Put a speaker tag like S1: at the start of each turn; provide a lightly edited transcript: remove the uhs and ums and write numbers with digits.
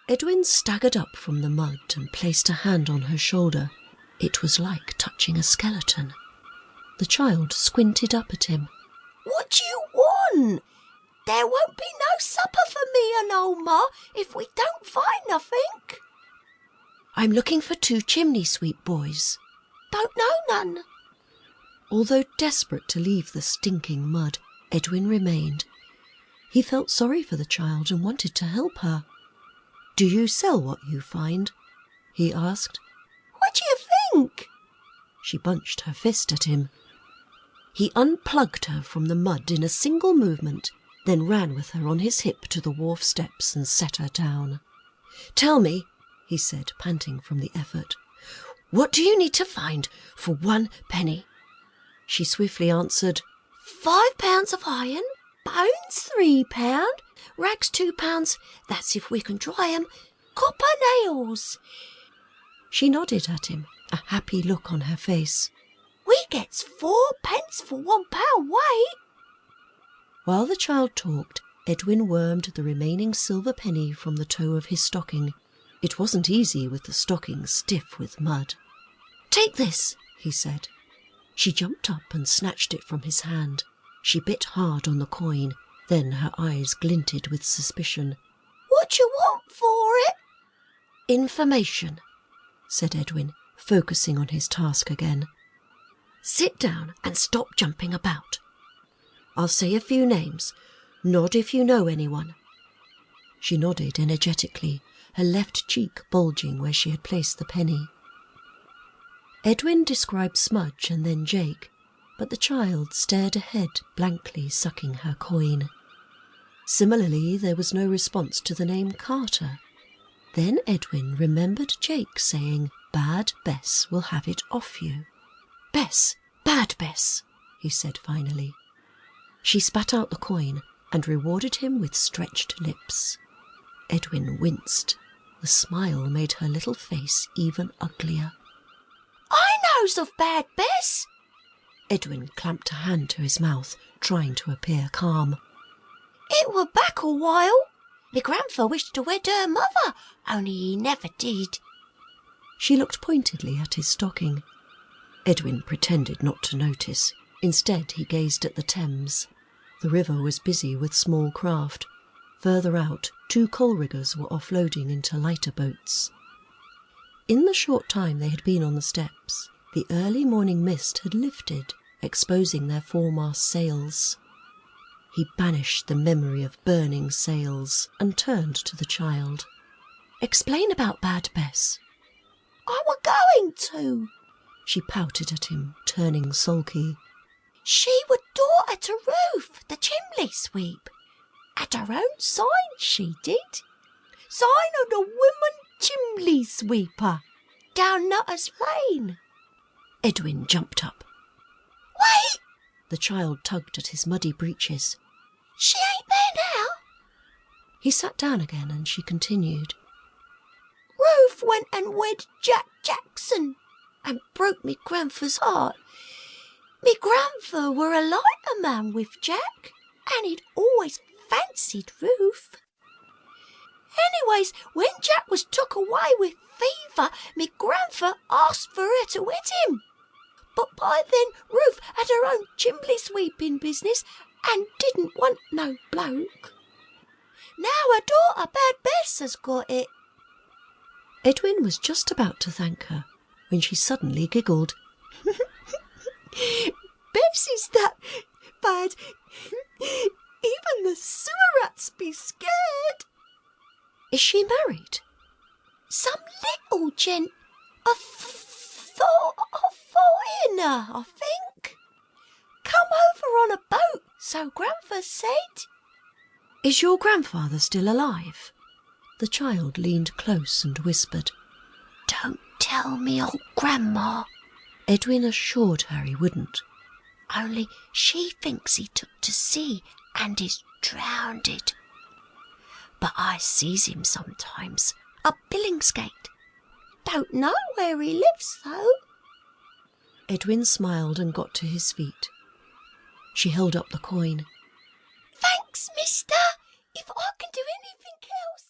S1: Edwin staggered up from the mud and placed a hand on her shoulder. It was like touching a skeleton. The child squinted up at him.
S2: "What do you want? There won't be no supper for me and old Ma if we don't find nothing."
S1: "I'm looking for 2 chimney sweep boys."
S2: "Don't know none."
S1: Although desperate to leave the stinking mud, Edwin remained. He felt sorry for the child and wanted to help her. "Do you sell what you find?" he asked.
S2: "What do you think?"
S1: She bunched her fist at him. He unplugged her from the mud in a single movement, then ran with her on his hip to the wharf steps and set her down. "Tell me," he said, panting from the effort, "what do you need to find for 1 penny?" She swiftly answered,
S2: £5 of iron, bones £3, rags £2, that's if we can dry 'em, copper nails."
S1: She nodded at him, a happy look on her face.
S2: "We gets 4 pence for £1 weight."
S1: While the child talked, Edwin wormed the remaining silver penny from the toe of his stocking. It wasn't easy with the stocking stiff with mud. "Take this," he said. She jumped up and snatched it from his hand. She bit hard on the coin, then her eyes glinted with suspicion.
S2: "What you want for it?"
S1: "Information," said Edwin, focusing on his task again. "Sit down and stop jumping about. I'll say a few names. Nod if you know anyone." She nodded energetically, her left cheek bulging where she had placed the penny. Edwin described Smudge and then Jake, but the child stared ahead, blankly sucking her coin. Similarly, there was no response to the name Carter. Then Edwin remembered Jake saying, "Bad Bess will have it off you." "Bess, Bad Bess," he said finally. She spat out the coin and rewarded him with stretched lips. Edwin winced. The smile made her little face even uglier.
S2: "I knows of Bad Bess."
S1: Edwin clamped a hand to his mouth, trying to appear calm.
S2: "It were back a while. Me grandfer wished to wed her mother, only he never did."
S1: She looked pointedly at his stocking. Edwin pretended not to notice. Instead, he gazed at the Thames. The river was busy with small craft. Further out, 2 coal riggers were offloading into lighter boats. In the short time they had been on the steps, the early morning mist had lifted, exposing their foremast sails. He banished the memory of burning sails and turned to the child. "Explain about Bad Bess."
S2: "I were going to."
S1: She pouted at him, turning sulky.
S2: "She were daughter to Ruth, the chimney sweep. Had her own sign, she did. Sign of the woman chimney sweeper, down Nutter's Lane."
S1: Edwin jumped up.
S2: "Wait!"
S1: The child tugged at his muddy breeches.
S2: "She ain't there now."
S1: He sat down again and she continued.
S2: "Ruth went and wed Jack Jackson and broke me grandfer's heart. Me grandfer were a lighter man with Jack, and he'd always fancied Ruth. Anyways, when Jack was took away with fever, me grandfer asked for her to wed him. But by then Ruth had her own chimney sweeping business and didn't want no bloke. Now her daughter Bad Bess has got it."
S1: Edwin was just about to thank her when she suddenly giggled.
S2: "Bess is that bad, even the sewer rats be scared."
S1: "Is she married?"
S2: "Some little gent, a foreigner, I think. Come over on a boat, so grandfer said."
S1: "Is your grandfather still alive?" The child leaned close and whispered.
S2: "Don't tell me old grandma."
S1: Edwin assured her he wouldn't.
S2: "Only she thinks he took to sea and is drowned. But I sees him sometimes up Billingsgate. Don't know where he lives, though."
S1: Edwin smiled and got to his feet. She held up the coin.
S2: "Thanks, mister. If I can do anything else..."